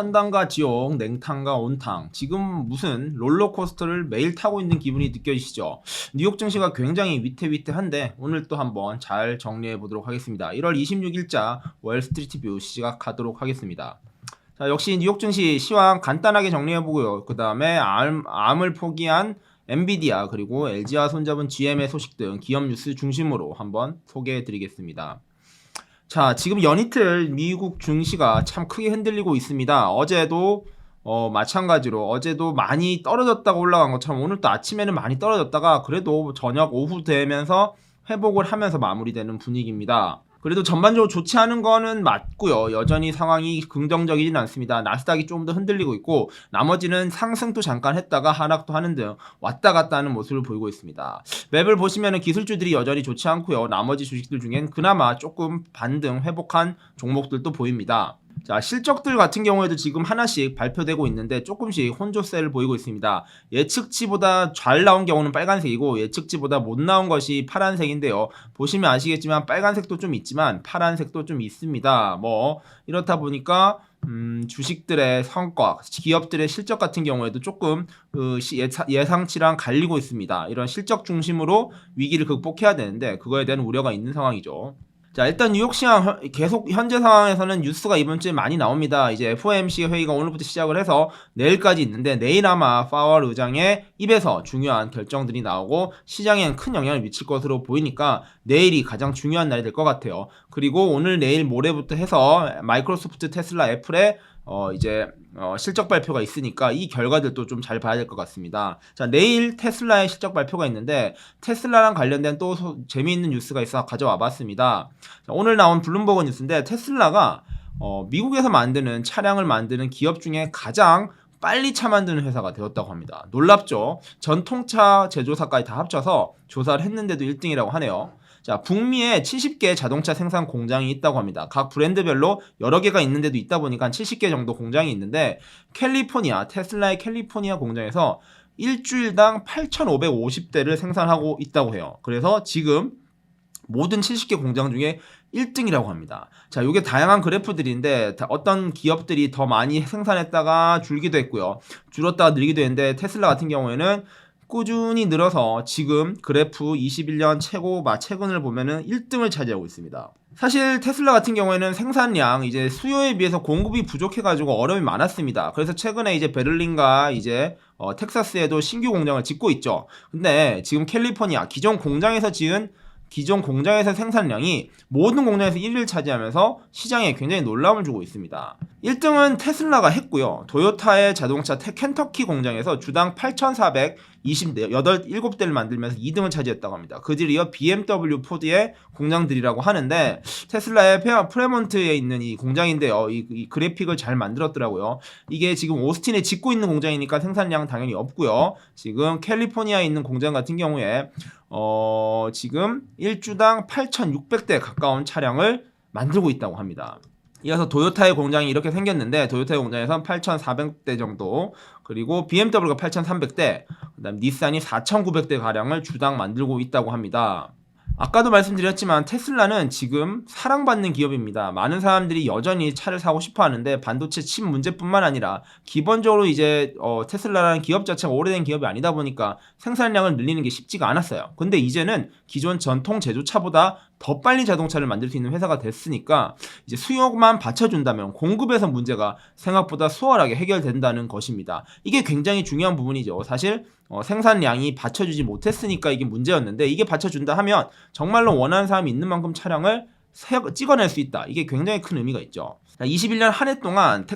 천당과 지옥, 냉탕과 온탕. 지금 무슨 롤러코스터를 매일 타고 있는 기분이 느껴지시죠? 뉴욕 증시가 굉장히 위태위태한데 오늘 또 한번 잘 정리해 보도록 하겠습니다. 1월 26일자 월스트리트 뷰 시작하도록 하겠습니다. 자, 역시 뉴욕 증시 시황 간단하게 정리해 보고요. 그 다음에 암을 포기한 엔비디아 그리고 LG와 손잡은 GM의 소식 등 기업 뉴스 중심으로 한번 소개해 드리겠습니다. 자, 지금 연이틀 미국 증시가 참 크게 흔들리고 있습니다. 어제도 마찬가지로 어제도 많이 떨어졌다가 올라간 것처럼 오늘 또 아침에는 많이 떨어졌다가 그래도 저녁 오후 되면서 회복을 하면서 마무리되는 분위기입니다. 그래도 전반적으로 좋지 않은 거는 맞고요. 여전히 상황이 긍정적이진 않습니다. 나스닥이 좀 더 흔들리고 있고 나머지는 상승도 잠깐 했다가 하락도 하는 등 왔다 갔다 하는 모습을 보이고 있습니다. 맵을 보시면 기술주들이 여전히 좋지 않고요. 나머지 주식들 중엔 그나마 조금 반등 회복한 종목들도 보입니다. 자, 실적들 같은 경우에도 지금 하나씩 발표되고 있는데 조금씩 혼조세를 보이고 있습니다. 예측치보다 잘 나온 경우는 빨간색이고 예측치보다 못 나온 것이 파란색인데요. 보시면 아시겠지만 빨간색도 좀 있지만 파란색도 좀 있습니다. 이렇다 보니까 주식들의 성과, 기업들의 실적 같은 경우에도 조금 예상치랑 갈리고 있습니다. 이런 실적 중심으로 위기를 극복해야 되는데 그거에 대한 우려가 있는 상황이죠. 자, 일단 뉴욕 시장 계속 현재 상황에서는 뉴스가 이번 주에 많이 나옵니다. 이제 FOMC 회의가 오늘부터 시작을 해서 내일까지 있는데 내일 아마 파월 의장의 입에서 중요한 결정들이 나오고 시장에는 큰 영향을 미칠 것으로 보이니까 내일이 가장 중요한 날이 될 것 같아요. 그리고 오늘 내일 모레부터 해서 마이크로소프트, 테슬라, 애플의 실적 발표가 있으니까 이 결과들도 좀 잘 봐야 될 것 같습니다. 자, 내일 테슬라의 실적 발표가 있는데 테슬라랑 관련된 또 재미있는 뉴스가 있어 가져와 봤습니다. 자, 오늘 나온 블룸버그 뉴스인데 테슬라가 미국에서 만드는 차량을 만드는 기업 중에 가장 빨리 차 만드는 회사가 되었다고 합니다. 놀랍죠? 전통차 제조사까지 다 합쳐서 조사를 했는데도 1등이라고 하네요. 자, 북미에 70개 자동차 생산 공장이 있다고 합니다. 각 브랜드별로 여러 개가 있는데도 있다 보니까 70개 정도 공장이 있는데 테슬라의 캘리포니아 공장에서 일주일당 8,550대를 생산하고 있다고 해요. 그래서 지금 모든 70개 공장 중에 1등이라고 합니다. 자, 이게 다양한 그래프들인데 어떤 기업들이 더 많이 생산했다가 줄기도 했고요. 줄었다가 늘기도 했는데 테슬라 같은 경우에는 꾸준히 늘어서 지금 그래프 21년 최근을 보면은 1등을 차지하고 있습니다. 사실 테슬라 같은 경우에는 생산량 수요에 비해서 공급이 부족해가지고 어려움이 많았습니다. 그래서 최근에 베를린과 텍사스에도 신규 공장을 짓고 있죠. 근데 지금 캘리포니아 기존 공장에서 생산량이 모든 공장에서 1위를 차지하면서 시장에 굉장히 놀라움을 주고 있습니다. 1등은 테슬라가 했고요. 도요타의 자동차 켄터키 공장에서 주당 8,427대를 만들면서 2등을 차지했다고 합니다. 그 뒤이어 BMW, 포드의 공장들이라고 하는데 테슬라의 프레몬트에 있는 이 공장인데요. 이 그래픽을 잘 만들었더라고요. 이게 지금 오스틴에 짓고 있는 공장이니까 생산량은 당연히 없고요. 지금 캘리포니아에 있는 공장 같은 경우에 지금 일주당 8,600대 가까운 차량을 만들고 있다고 합니다. 이어서 도요타의 공장이 이렇게 생겼는데 도요타의 공장에선 8,400대 정도, 그리고 BMW가 8,300대, 그다음 닛산이 4,900대 가량을 주당 만들고 있다고 합니다. 아까도 말씀드렸지만 테슬라는 지금 사랑받는 기업입니다. 많은 사람들이 여전히 차를 사고 싶어 하는데 반도체 칩 문제뿐만 아니라 기본적으로 테슬라라는 기업 자체가 오래된 기업이 아니다 보니까 생산량을 늘리는 게 쉽지가 않았어요. 근데 이제는 기존 전통 제조차보다 더 빨리 자동차를 만들 수 있는 회사가 됐으니까 이제 수요만 받쳐준다면 공급에서 문제가 생각보다 수월하게 해결된다는 것입니다. 이게 굉장히 중요한 부분이죠. 사실 생산량이 받쳐주지 못했으니까 이게 문제였는데 이게 받쳐준다 하면 정말로 원하는 사람이 있는 만큼 차량을 찍어낼 수 있다. 이게 굉장히 큰 의미가 있죠. 21년 한 해 동안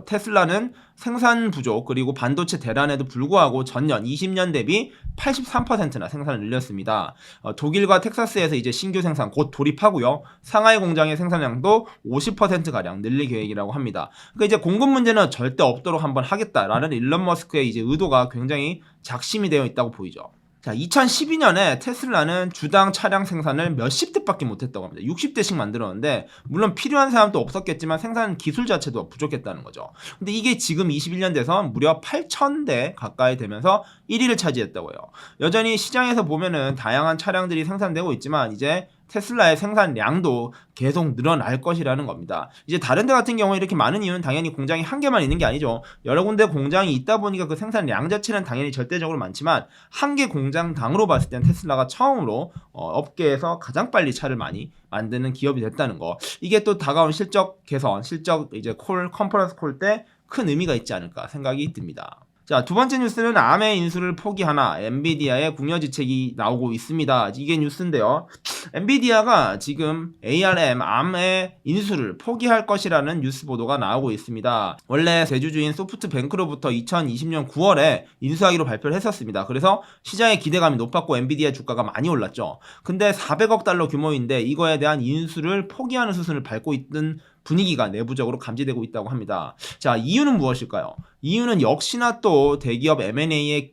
테슬라는 생산 부족 그리고 반도체 대란에도 불구하고 전년 20년 대비 83%나 생산을 늘렸습니다. 독일과 텍사스에서 신규 생산 곧 돌입하고요. 상하이 공장의 생산량도 50%가량 늘릴 계획이라고 합니다. 그러니까 공급 문제는 절대 없도록 한번 하겠다라는 일론 머스크의 의도가 굉장히 작심이 되어 있다고 보이죠. 자, 2012년에 테슬라는 주당 차량 생산을 몇십 대밖에 못했다고 합니다. 60대씩 만들었는데 물론 필요한 사람도 없었겠지만 생산 기술 자체도 부족했다는 거죠. 근데 이게 지금 21년 돼서 무려 8,000대 가까이 되면서 1위를 차지했다고요. 여전히 시장에서 보면은 다양한 차량들이 생산되고 있지만 이제 테슬라의 생산량도 계속 늘어날 것이라는 겁니다. 이제 다른 데 같은 경우에 이렇게 많은 이유는 당연히 공장이 한 개만 있는 게 아니죠. 여러 군데 공장이 있다 보니까 그 생산량 자체는 당연히 절대적으로 많지만 한 개 공장당으로 봤을 땐 테슬라가 처음으로 업계에서 가장 빨리 차를 많이 만드는 기업이 됐다는 거. 이게 또 다가온 실적 개선, 실적 이제 컨퍼런스 콜 때 큰 의미가 있지 않을까 생각이 듭니다. 자, 두 번째 뉴스는 암의 인수를 포기하나 엔비디아의 궁여지책이 나오고 있습니다. 이게 뉴스인데요. 엔비디아가 지금 암의 인수를 포기할 것이라는 뉴스 보도가 나오고 있습니다. 원래 대주주인 소프트뱅크로부터 2020년 9월에 인수하기로 발표를 했었습니다. 그래서 시장의 기대감이 높았고 엔비디아 주가가 많이 올랐죠. 근데 400억 달러 규모인데 이거에 대한 인수를 포기하는 수순을 밟고 있던 분위기가 내부적으로 감지되고 있다고 합니다. 자, 이유는 무엇일까요? 이유는 역시나 또 대기업 M&A에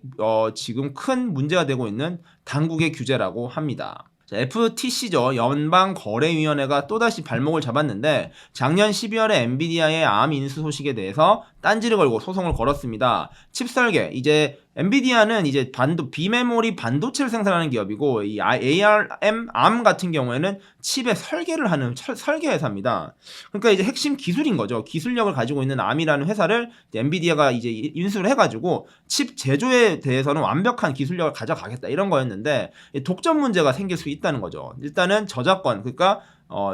지금 큰 문제가 되고 있는 당국의 규제라고 합니다. FTC죠. 연방거래위원회가 또다시 발목을 잡았는데 작년 12월에 엔비디아의 암 인수 소식에 대해서 딴지를 걸고 소송을 걸었습니다. 칩 설계, 이제 엔비디아는 이제 비메모리 반도체를 생산하는 기업이고 이 암 같은 경우에는 칩의 설계를 하는 설계 회사입니다. 그러니까 이제 핵심 기술인 거죠. 기술력을 가지고 있는 암이라는 회사를 엔비디아가 이제 인수를 해가지고 칩 제조에 대해서는 완벽한 기술력을 가져가겠다 이런 거였는데 독점 문제가 생길 수 있다는 거죠. 일단은 저작권, 그러니까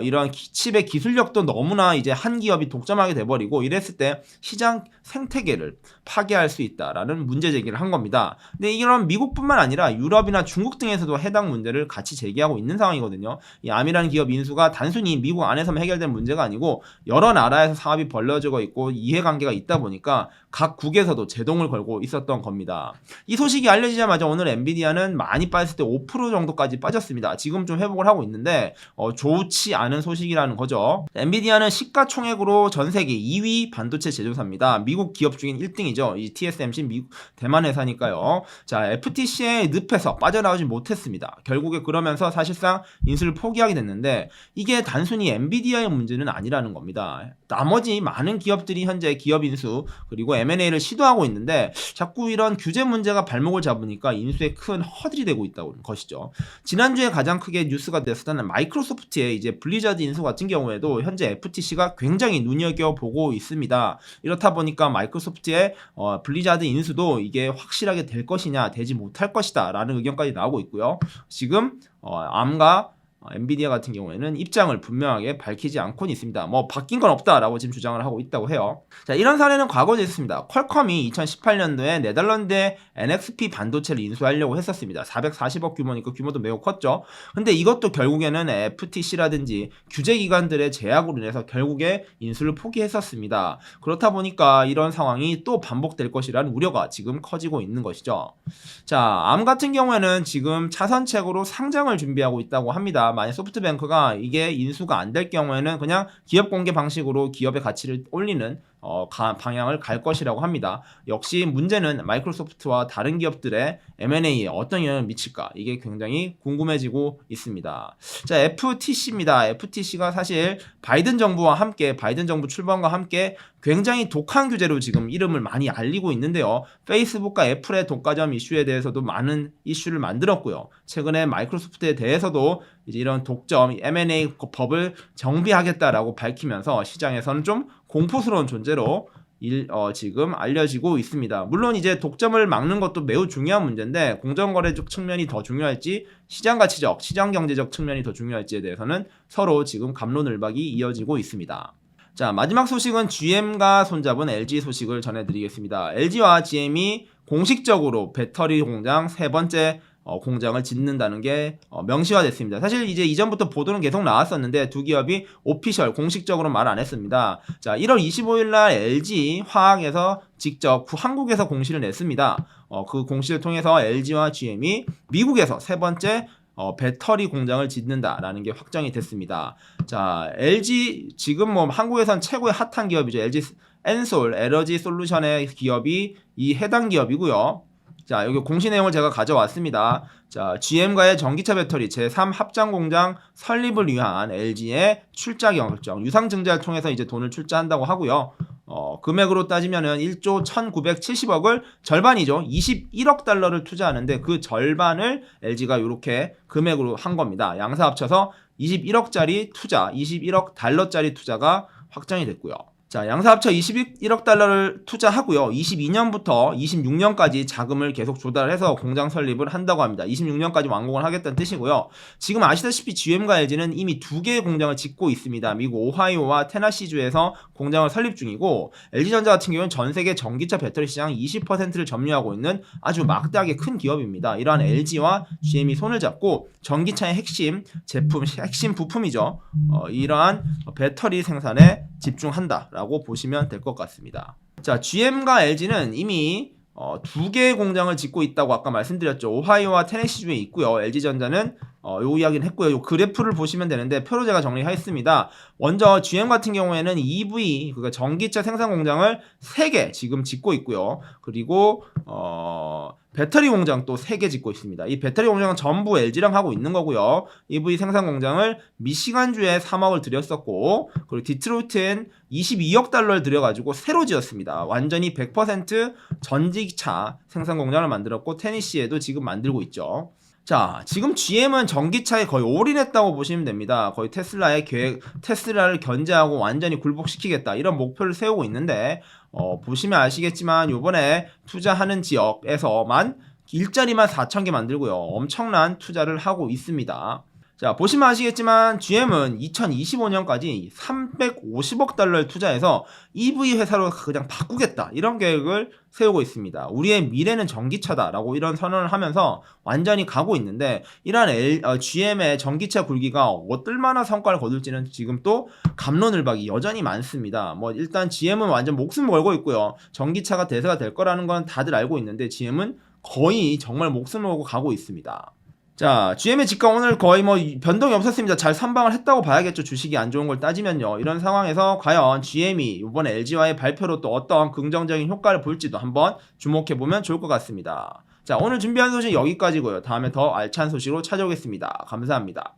이런 칩의 기술력도 너무나 이제 한 기업이 독점하게 돼버리고 이랬을 때 시장 생태계를 파괴할 수 있다라는 문제 제기를 한 겁니다. 근데 이런 미국뿐만 아니라 유럽이나 중국 등에서도 해당 문제를 같이 제기하고 있는 상황이거든요. 이 암이라는 기업 인수가 단순히 미국 안에서만 해결된 문제가 아니고 여러 나라에서 사업이 벌어지고 있고 이해관계가 있다 보니까 각 국에서도 제동을 걸고 있었던 겁니다. 이 소식이 알려지자마자 오늘 엔비디아는 많이 빠졌을 때 5% 정도까지 빠졌습니다. 지금 좀 회복을 하고 있는데 좋지 않은 소식이라는 거죠. 엔비디아는 시가총액으로 전 세계 2위 반도체 제조사입니다. 미국 기업 중인 1등이죠. 이 TSMC 미국 대만 회사니까요. 자, FTC의 늪에서 빠져나오지 못했습니다. 결국에 그러면서 사실상 인수를 포기하게 됐는데 이게 단순히 엔비디아의 문제는 아니라는 겁니다. 나머지 많은 기업들이 현재 기업 인수 그리고 M&A를 시도하고 있는데 자꾸 이런 규제 문제가 발목을 잡으니까 인수에 큰 허들이 되고 있다는 것이죠. 지난주에 가장 크게 뉴스가 됐었던 마이크로소프트의 이제 블리자드 인수 같은 경우에도 현재 FTC가 굉장히 눈여겨보고 있습니다. 이렇다 보니까 마이크로소프트의 블리자드 인수도 이게 확실하게 될 것이냐 되지 못할 것이다 라는 의견까지 나오고 있고요. 지금 암과 엔비디아 같은 경우에는 입장을 분명하게 밝히지 않고는 있습니다. 뭐 바뀐 건 없다라고 지금 주장을 하고 있다고 해요. 자, 이런 사례는 과거에 있습니다. 퀄컴이 2018년도에 네덜란드의 NXP 반도체를 인수하려고 했었습니다. 440억 규모니까 규모도 매우 컸죠. 근데 이것도 결국에는 FTC라든지 규제기관들의 제약으로 인해서 결국에 인수를 포기했었습니다. 그렇다 보니까 이런 상황이 또 반복될 것이라는 우려가 지금 커지고 있는 것이죠. 자, 암 같은 경우에는 지금 차선책으로 상장을 준비하고 있다고 합니다. 만약 소프트뱅크가 이게 인수가 안 될 경우에는 그냥 기업 공개 방식으로 기업의 가치를 올리는 방향을 갈 것이라고 합니다. 역시 문제는 마이크로소프트와 다른 기업들의 M&A에 어떤 영향을 미칠까 이게 굉장히 궁금해지고 있습니다. 자, FTC입니다. FTC가 사실 바이든 정부와 함께 바이든 정부 출범과 함께 굉장히 독한 규제로 지금 이름을 많이 알리고 있는데요. 페이스북과 애플의 독과점 이슈에 대해서도 많은 이슈를 만들었고요. 최근에 마이크로소프트에 대해서도 이제 이런 독점 M&A 법을 정비하겠다라고 밝히면서 시장에서는 좀 공포스러운 존재로 지금 알려지고 있습니다. 물론 이제 독점을 막는 것도 매우 중요한 문제인데 공정거래적 측면이 더 중요할지 시장가치적, 시장경제적 측면이 더 중요할지에 대해서는 서로 지금 갑론을박이 이어지고 있습니다. 자, 마지막 소식은 GM과 손잡은 LG 소식을 전해드리겠습니다. LG와 GM이 공식적으로 배터리 공장 세 번째 공장을 짓는다는 게 명시화됐습니다. 사실 이제 이전부터 보도는 계속 나왔었는데 두 기업이 오피셜 공식적으로 말 안 했습니다. 자, 1월 25일 날 LG 화학에서 직접 한국에서 공시를 냈습니다. 그 공시를 통해서 LG와 GM이 미국에서 세 번째 배터리 공장을 짓는다라는 게 확정이 됐습니다. 자, LG 지금 뭐 한국에선 최고의 핫한 기업이죠. LG 엔솔 에너지 솔루션의 기업이 이 해당 기업이고요. 자, 여기 공시 내용을 제가 가져왔습니다. 자, GM과의 전기차 배터리 제3 합장 공장 설립을 위한 LG의 출자 결정, 유상증자를 통해서 이제 돈을 출자한다고 하고요. 금액으로 따지면은 1조 1970억을 절반이죠. 21억 달러를 투자하는데 그 절반을 LG가 이렇게 금액으로 한 겁니다. 양사 합쳐서 21억짜리 투자, 21억 달러짜리 투자가 확정이 됐고요. 자, 양사 합쳐 21억 달러를 투자하고요. 22년부터 26년까지 자금을 계속 조달해서 공장 설립을 한다고 합니다. 26년까지 완공을 하겠다는 뜻이고요. 지금 아시다시피 GM과 LG는 이미 2개의 공장을 짓고 있습니다. 미국 오하이오와 테너시주에서 공장을 설립 중이고, LG전자 같은 경우는 전 세계 전기차 배터리 시장 20%를 점유하고 있는 아주 막대하게 큰 기업입니다. 이러한 LG와 GM이 손을 잡고 전기차의 핵심 제품, 핵심 부품이죠. 이러한 배터리 생산에 집중한다라고 보시면 될 것 같습니다. 자, GM과 LG는 이미 2개의 공장을 짓고 있다고 아까 말씀드렸죠. 오하이오와 테네시주에 있고요. LG전자는 요 이야기는 했고요. 요 그래프를 보시면 되는데 표로 제가 정리하였습니다. 먼저 GM 같은 경우에는 EV, 그러니까 전기차 생산 공장을 3개 지금 짓고 있고요. 그리고 배터리 공장 또 3개 짓고 있습니다. 이 배터리 공장은 전부 LG랑 하고 있는 거고요. EV 생산 공장을 미시간주에 3억을 들였었고, 그리고 디트로이트엔 22억 달러를 들여가지고 새로 지었습니다. 완전히 100% 전기차 생산 공장을 만들었고, 테니시에도 지금 만들고 있죠. 자, 지금 GM은 전기차에 거의 올인했다고 보시면 됩니다. 거의 테슬라를 견제하고 완전히 굴복시키겠다, 이런 목표를 세우고 있는데, 보시면 아시겠지만 요번에 투자하는 지역에서만 일자리만 4,000개 만들고요. 엄청난 투자를 하고 있습니다. 자, 보시면 아시겠지만 GM은 2025년까지 350억 달러를 투자해서 EV 회사로 그냥 바꾸겠다, 이런 계획을 세우고 있습니다. 우리의 미래는 전기차다라고 이런 선언을 하면서 완전히 가고 있는데, 이러한 GM의 전기차 굴기가 얼마나 성과를 거둘지는 지금 또 갑론을박이 여전히 많습니다. 뭐 일단 GM은 완전 목숨 걸고 있고요. 전기차가 대세가 될 거라는 건 다들 알고 있는데 GM은 거의 정말 목숨을 걸고 가고 있습니다. 자, GM의 지가 오늘 거의 뭐 변동이 없었습니다. 잘 선방을 했다고 봐야겠죠. 주식이 안 좋은 걸 따지면요. 이런 상황에서 과연 GM이 이번에 LG와의 발표로 또 어떤 긍정적인 효과를 볼지도 한번 주목해보면 좋을 것 같습니다. 자, 오늘 준비한 소식 여기까지고요. 다음에 더 알찬 소식으로 찾아오겠습니다. 감사합니다.